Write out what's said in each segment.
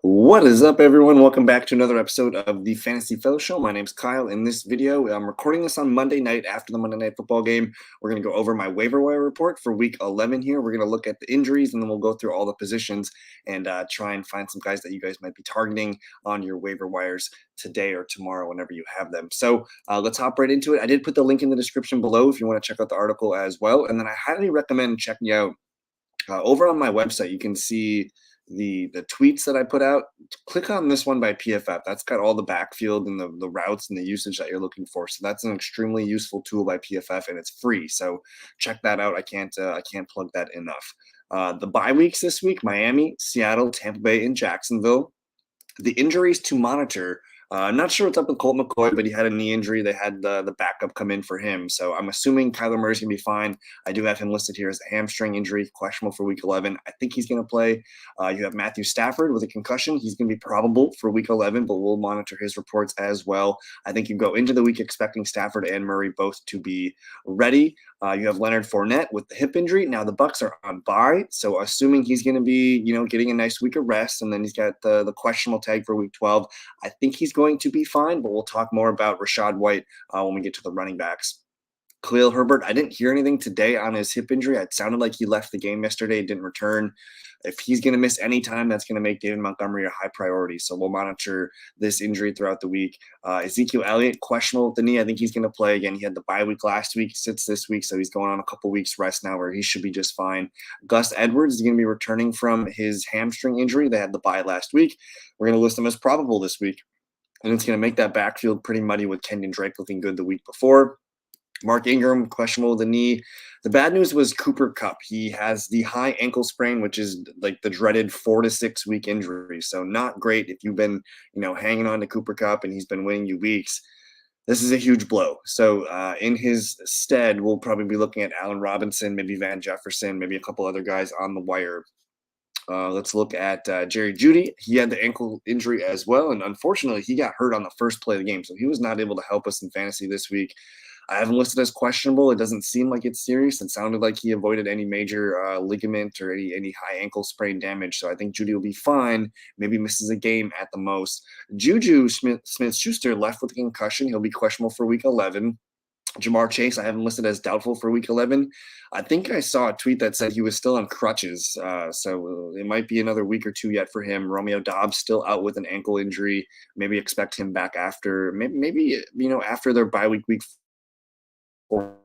What is up, everyone? Welcome back to another episode of the Fantasy Fellow Show. My name's Kyle. In this video, I'm recording this on Monday night after the Monday Night Football game. We're going to go over my waiver wire report for Week 11 here. We're going to look at the injuries, and then we'll go through all the positions and try and find some guys that you guys might be targeting on your waiver wires today or tomorrow whenever you have them. So let's hop right into it. I did put the link in the description below if you want to check out the article as well. And then I highly recommend checking out over on my website. You can see the tweets that I put out. Click on this one by PFF. That's got all the backfield and the routes and the usage that you're looking for. So that's an extremely useful tool by PFF, and it's free. So check that out. I can't plug that enough. The bye weeks this week: Miami, Seattle, Tampa Bay, and Jacksonville. The injuries to monitor. I'm not sure what's up with Colt McCoy, but he had a knee injury. They had the backup come in for him. So I'm assuming Kyler Murray's going to be fine. I do have him listed here as a hamstring injury, questionable for Week 11. I think he's going to play. You have Matthew Stafford with a concussion. He's going to be probable for Week 11, but we'll monitor his reports as well. I think you go into the week expecting Stafford and Murray both to be ready. You have Leonard Fournette with the hip injury. Now the Bucs are on bye, so assuming he's going to be, getting a nice week of rest, and then he's got the questionable tag for Week 12. I think he's going to be fine, but we'll talk more about Rachaad White when we get to the running backs. Khalil Herbert, I didn't hear anything today on his hip injury. It sounded like he left the game yesterday, didn't return. If he's going to miss any time, that's going to make David Montgomery a high priority. So we'll monitor this injury throughout the week. Ezekiel Elliott, questionable with the knee. I think he's going to play again. He had the bye week last week, sits this week, so he's going on a couple weeks rest now where he should be just fine. Gus Edwards is going to be returning from his hamstring injury. They had the bye last week. We're going to list him as probable this week. And it's going to make that backfield pretty muddy with Kenyon Drake looking good the week before. Mark Ingram, questionable with the knee. The bad news was Cooper Kupp. He has the high ankle sprain, which is like the dreaded 4 to 6 week injury. So not great if you've been, hanging on to Cooper Kupp and he's been winning you weeks. This is a huge blow. So in his stead, we'll probably be looking at Allen Robinson, maybe Van Jefferson, maybe a couple other guys on the wire. Let's look at Jerry Jeudy. He had the ankle injury as well, and unfortunately, he got hurt on the first play of the game, so he was not able to help us in fantasy this week. I have him listed as questionable. It doesn't seem like it's serious. It sounded like he avoided any major ligament or any high ankle sprain damage, so I think Jeudy will be fine. Maybe misses a game at the most. Juju Smith-Schuster left with a concussion. He'll be questionable for Week 11. Jamar Chase, I have him listed as doubtful for Week 11. I think I saw a tweet that said he was still on crutches, so it might be another week or two yet for him. Romeo Doubs still out with an ankle injury. Maybe expect him back after, maybe after their bye week 4.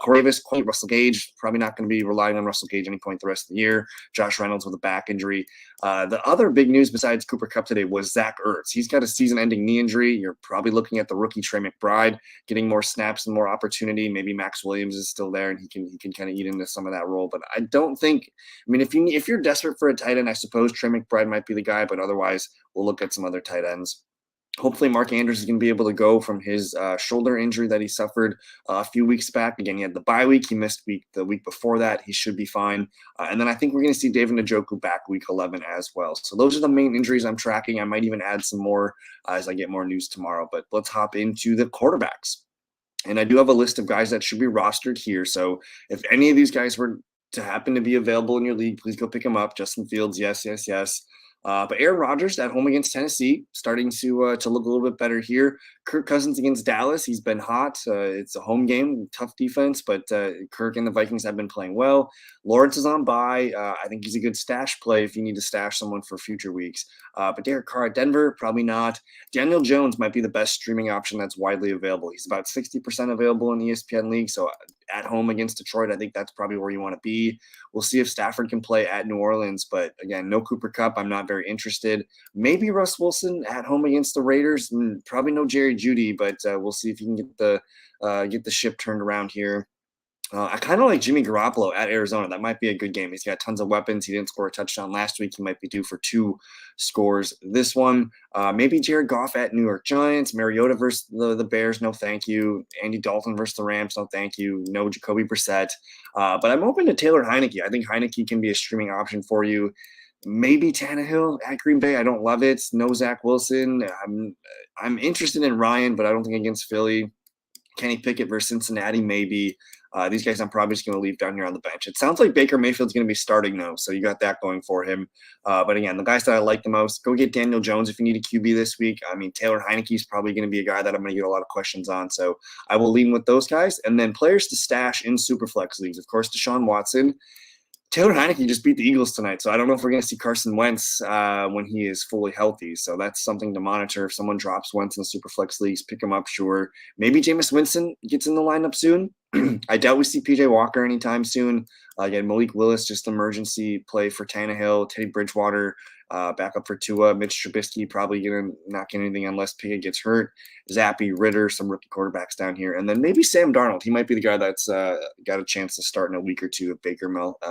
Corey Davis, Russell Gage, probably not going to be relying on Russell Gage any point the rest of the year. Josh Reynolds with a back injury. The other big news besides Cooper Kupp today was Zach Ertz. He's got a season-ending knee injury. You're probably looking at the rookie Trey McBride getting more snaps and more opportunity. Maybe Max Williams is still there and he can kind of eat into some of that role. But I don't think. I mean, if you're desperate for a tight end, I suppose Trey McBride might be the guy. But otherwise, we'll look at some other tight ends. Hopefully, Mark Andrews is going to be able to go from his shoulder injury that he suffered a few weeks back. Again, he had the bye week. He missed the week before that. He should be fine. And then I think we're going to see David Njoku back Week 11 as well. So those are the main injuries I'm tracking. I might even add some more as I get more news tomorrow. But let's hop into the quarterbacks. And I do have a list of guys that should be rostered here. So if any of these guys were to happen to be available in your league, please go pick them up. Justin Fields, yes. But Aaron Rodgers at home against Tennessee, starting to look a little bit better here. Kirk Cousins against Dallas, he's been hot. It's a home game, tough defense, but Kirk and the Vikings have been playing well. Lawrence is on bye. I think he's a good stash play if you need to stash someone for future weeks. But Derek Carr at Denver, probably not. Daniel Jones might be the best streaming option that's widely available. He's about 60% available in the ESPN league, so at home against Detroit, I think that's probably where you want to be. We'll see if Stafford can play at New Orleans, but again, no Cooper Kupp. I'm not very interested. Maybe Russ Wilson at home against the Raiders. Probably no Jerry Jeudy, but we'll see if he can get the ship turned around here. I kind of like Jimmy Garoppolo at Arizona. That might be a good game. He's got tons of weapons. He didn't score a touchdown last week. He might be due for 2 scores this one. Maybe Jared Goff at New York Giants. Mariota versus the Bears. No, thank you. Andy Dalton versus the Rams. No, thank you. No Jacoby Brissett. But I'm open to Taylor Heineke. I think Heineke can be a streaming option for you. Maybe Tannehill at Green Bay. I don't love it. No Zach Wilson. I'm interested in Ryan, but I don't think against Philly. Kenny Pickett versus Cincinnati, maybe. These guys I'm probably just going to leave down here on the bench. It sounds like Baker Mayfield's going to be starting though, so you got that going for him. But again, the guys that I like the most, go get Daniel Jones if you need a QB this week. I mean, Taylor Heineke is probably going to be a guy that I'm going to get a lot of questions on, so I will lean with those guys. And then players to stash in Superflex leagues, of course, Deshaun Watson. Taylor Heineke just beat the Eagles tonight, so I don't know if we're going to see Carson Wentz when he is fully healthy. So that's something to monitor. If someone drops Wentz in the Superflex leagues, pick him up, sure. Maybe Jameis Winston gets in the lineup soon. I doubt we see PJ Walker anytime soon. Again, Malik Willis, just emergency play for Tannehill. Teddy Bridgewater, backup for Tua. Mitch Trubisky probably going to not get anything unless Pickett gets hurt. Zappy, Ritter, some rookie quarterbacks down here. And then maybe Sam Darnold. He might be the guy that's got a chance to start in a week or two if Baker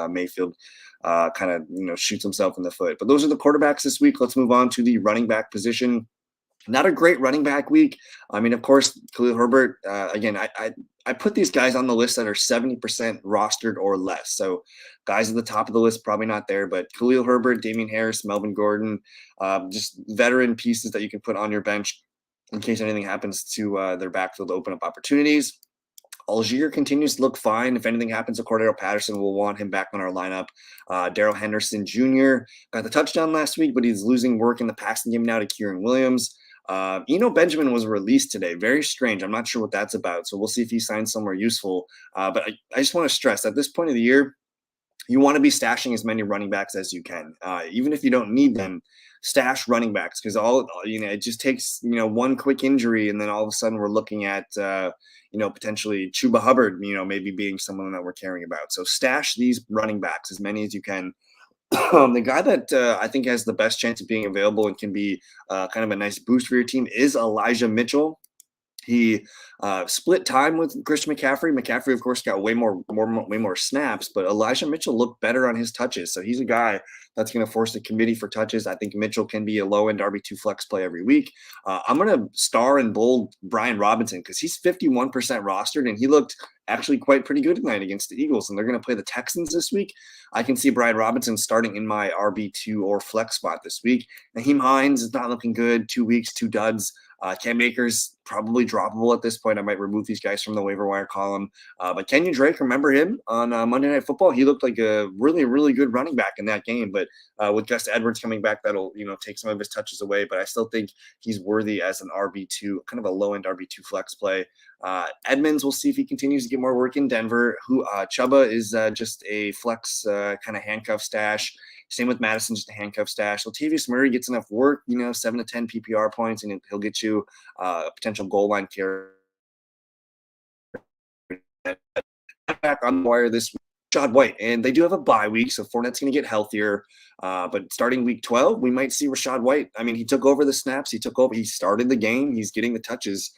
Mayfield kind of shoots himself in the foot. But those are the quarterbacks this week. Let's move on to the running back position. Not a great running back week. I mean, of course, Khalil Herbert, again, I put these guys on the list that are 70% rostered or less. So guys at the top of the list, probably not there, but Khalil Herbert, Damian Harris, Melvin Gordon, just veteran pieces that you can put on your bench in case anything happens to their backfield to open up opportunities. Algier continues to look fine. If anything happens to Cordero Patterson, we'll want him back on our lineup. Darrell Henderson Jr. got the touchdown last week, but he's losing work in the passing game now to Kieran Williams. Benjamin was released today. Very strange. I'm not sure what that's about. So we'll see if he signs somewhere useful. But I just want to stress at this point of the year, you want to be stashing as many running backs as you can. Even if you don't need them, stash running backs because it just takes, one quick injury and then all of a sudden we're looking at, potentially Chuba Hubbard, maybe being someone that we're caring about. So stash these running backs as many as you can. The guy that I think has the best chance of being available and can be kind of a nice boost for your team is Elijah Mitchell. He split time with Christian McCaffrey. McCaffrey, of course, got way more snaps, but Elijah Mitchell looked better on his touches. So he's a guy that's going to force the committee for touches. I think Mitchell can be a low-end RB2 flex play every week. I'm going to star and bold Brian Robinson because he's 51% rostered, and he looked actually pretty good tonight against the Eagles, and they're going to play the Texans this week. I can see Brian Robinson starting in my RB2 or flex spot this week. Naheem Hines is not looking good. 2 weeks, 2 duds. Cam Akers probably droppable at this point. I might remove these guys from the waiver wire column. But Kenyon Drake, remember him on Monday Night Football? He looked like a really, really good running back in that game. But with Gus Edwards coming back, that'll take some of his touches away. But I still think he's worthy as an RB2, kind of a low-end RB2 flex play. Edmonds, we'll see if he continues to get more work in Denver. Chuba is just a flex kind of handcuff stash. Same with Madison, just a handcuff stash. Latavius Murray gets enough work, 7 to 10 PPR points, and he'll get you a potential goal line carry. Back on the wire this week, Rashad White, and they do have a bye week, so Fournette's going to get healthier. But starting week 12, we might see Rashad White. I mean, he took over the snaps. He started the game. He's getting the touches.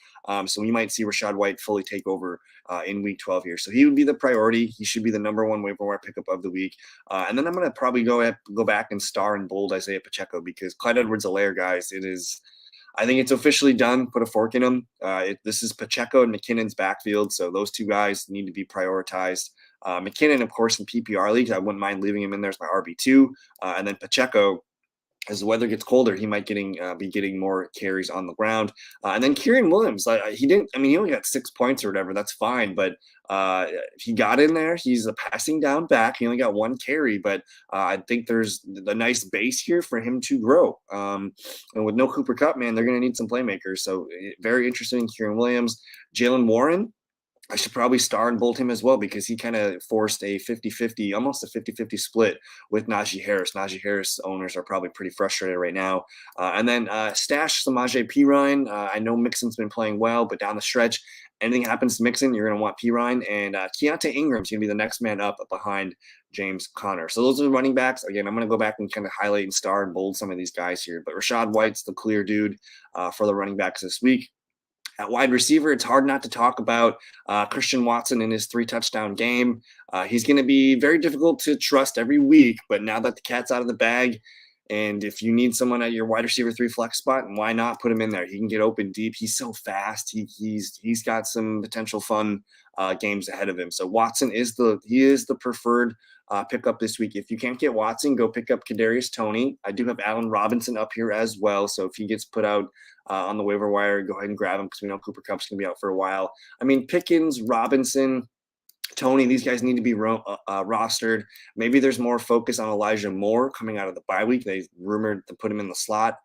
So we might see Rashad White fully take over in week 12 here. So he would be the priority. He should be the number one waiver wire pickup of the week. And then I'm going to probably go back and star and bold Isaiah Pacheco because Clyde Edwards-Helaire, guys, I think it's officially done. Put a fork in him. This is Pacheco and McKinnon's backfield, so those two guys need to be prioritized. McKinnon, of course, in PPR leagues, I wouldn't mind leaving him in there as my RB2. And then Pacheco, as the weather gets colder, he might be getting more carries on the ground. And then Kieran Williams, he only got 6 points or whatever. That's fine, but he got in there. He's a passing down back. He only got 1 carry, but I think there's a nice base here for him to grow. And with no Cooper Kupp, man, they're going to need some playmakers. So very interested in Kieran Williams. Jalen Warren, I should probably star and bolt him as well because he kind of forced a 50-50, almost a 50-50 split with Najee Harris. Najee Harris owners are probably pretty frustrated right now. And then stash Samaje Perine. I know Mixon's been playing well, but down the stretch, anything happens to Mixon, you're going to want Perine. And Keontae Ingram's going to be the next man up behind James Conner. So those are the running backs. Again, I'm going to go back and kind of highlight and star and bold some of these guys here. But Rashad White's the clear dude for the running backs this week. At wide receiver, it's hard not to talk about Christian Watson in his 3-touchdown game. He's going to be very difficult to trust every week, but now that the cat's out of the bag, and if you need someone at your wide receiver 3 flex spot, why not put him in there? He can get open deep. He's so fast. He's got some potential fun games ahead of him. So Watson is the preferred pickup this week. If you can't get Watson, go pick up Kadarius Toney. I do have Allen Robinson up here as well. So if he gets put out on the waiver wire, go ahead and grab him because we know Cooper Kupp's going to be out for a while. I mean, Pickens, Robinson, Tony, these guys need to be rostered. Maybe there's more focus on Elijah Moore coming out of the bye week. They rumored to put him in the slot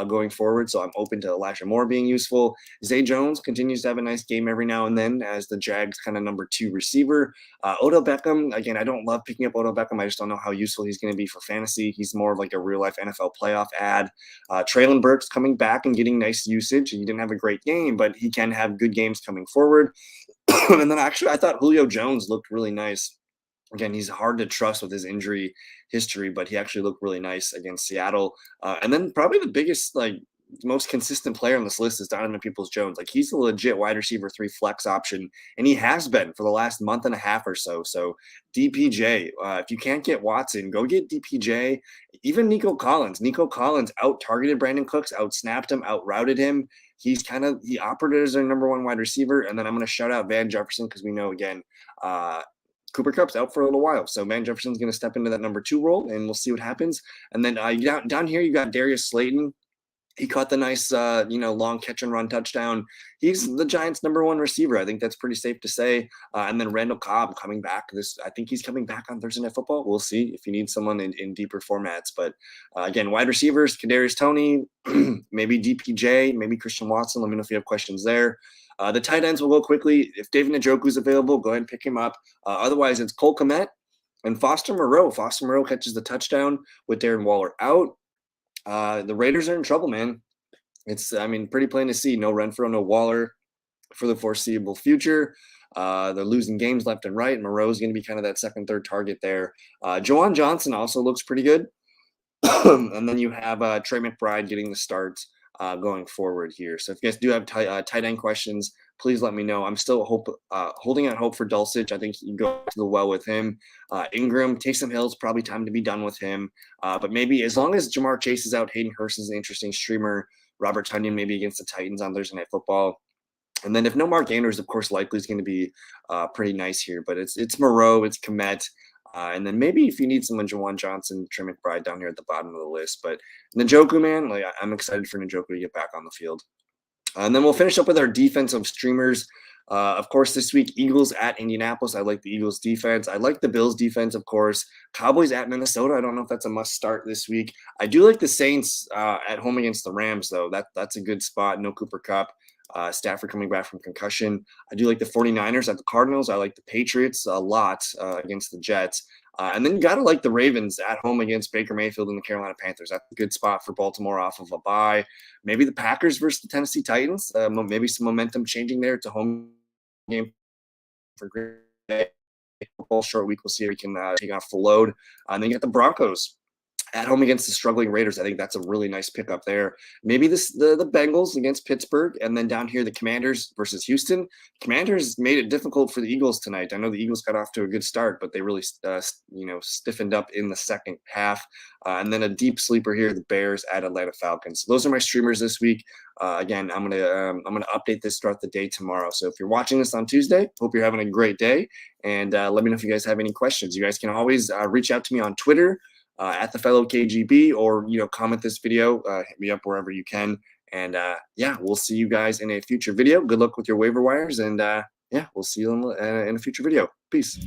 going forward, so I'm open to Elijah Moore being useful. Zay Jones continues to have a nice game every now and then as the Jags kind of number 2 receiver. Odell Beckham, again, I don't love picking up Odell Beckham. I just don't know how useful he's going to be for fantasy. He's more of like a real-life NFL playoff ad. Traylon Burks coming back and getting nice usage. He didn't have a great game, but he can have good games coming forward. And then actually, I thought Julio Jones looked really nice. Again, he's hard to trust with his injury history, but he actually looked really nice against Seattle. And then probably the biggest, like, most consistent player on this list is Donovan Peoples-Jones. Like, he's a legit wide receiver 3 flex option, and he has been for the last month and a half or so. So DPJ, if you can't get Watson, go get DPJ. Even Nico Collins. Nico Collins out-targeted Brandon Cooks, out-snapped him, out-routed him. He operated as their number 1 wide receiver. And then I'm going to shout out Van Jefferson because we know, again, Cooper Kupp's out for a little while. So Van Jefferson's going to step into that number 2 role, and we'll see what happens. And then down here, you got Darius Slayton. He caught the nice, long catch and run touchdown. He's the Giants' number 1 receiver. I think that's pretty safe to say. And then Randall Cobb coming back. I think he's coming back on Thursday Night Football. We'll see if you need someone in deeper formats. But again, wide receivers, Kadarius Toney, maybe DPJ, maybe Christian Watson. Let me know if you have questions there. The tight ends will go quickly. If David Njoku's available, go ahead and pick him up. Otherwise, it's Cole Kmet and Foster Moreau. Foster Moreau catches the touchdown with Darren Waller out. The Raiders are in trouble, man. It's, pretty plain to see. No Renfro, no Waller for the foreseeable future. They're losing games left and right. Moreau's going to be kind of that second, third target there. Juwan Johnson also looks pretty good. And then you have Trey McBride getting the starts going forward here. So if you guys do have tight end questions, please let me know. I'm still holding out hope for Dulcich. I think you go to the well with him. Ingram, Taysom Hill's probably time to be done with him. But maybe as long as Jamar Chase is out, Hayden Hurst is an interesting streamer. Robert Tonyan maybe against the Titans on Thursday Night Football. And then if no Mark Andrews, of course, likely is going to be pretty nice here. But it's Moreau, it's Kmet. And then maybe if you need someone, Juwan Johnson, Trey McBride down here at the bottom of the list. But Njoku, man, I'm excited for Njoku to get back on the field. And then we'll finish up with our defensive streamers. Of course, this week, Eagles at Indianapolis. I like the Eagles defense. I like the Bills defense, of course. Cowboys at Minnesota. I don't know if that's a must start this week. I do like the Saints at home against the Rams, though. That's a good spot. No Cooper Kupp. Stafford coming back from concussion. I do like the 49ers at the Cardinals. I like the Patriots a lot against the Jets. And then you got to like the Ravens at home against Baker Mayfield and the Carolina Panthers. That's a good spot for Baltimore off of a bye. Maybe the Packers versus the Tennessee Titans. Maybe some momentum changing there. It's a home game for Green Bay. Short week. We'll see if we can take off the load. And then you got the Broncos at home against the struggling Raiders. I think that's a really nice pickup there. Maybe the Bengals against Pittsburgh, and then down here the Commanders versus Houston. Commanders made it difficult for the Eagles tonight. I know the Eagles got off to a good start, but they really stiffened up in the second half. And then a deep sleeper here, the Bears at Atlanta Falcons. So those are my streamers this week. Again, I'm gonna update this throughout the day tomorrow. So if you're watching this on Tuesday, hope you're having a great day. And let me know if you guys have any questions. You guys can always reach out to me on Twitter. At theFellowKGB, or comment this video, hit me up wherever you can, and we'll see you guys in a future video. Good luck with your waiver wires, and we'll see you in a future video. Peace.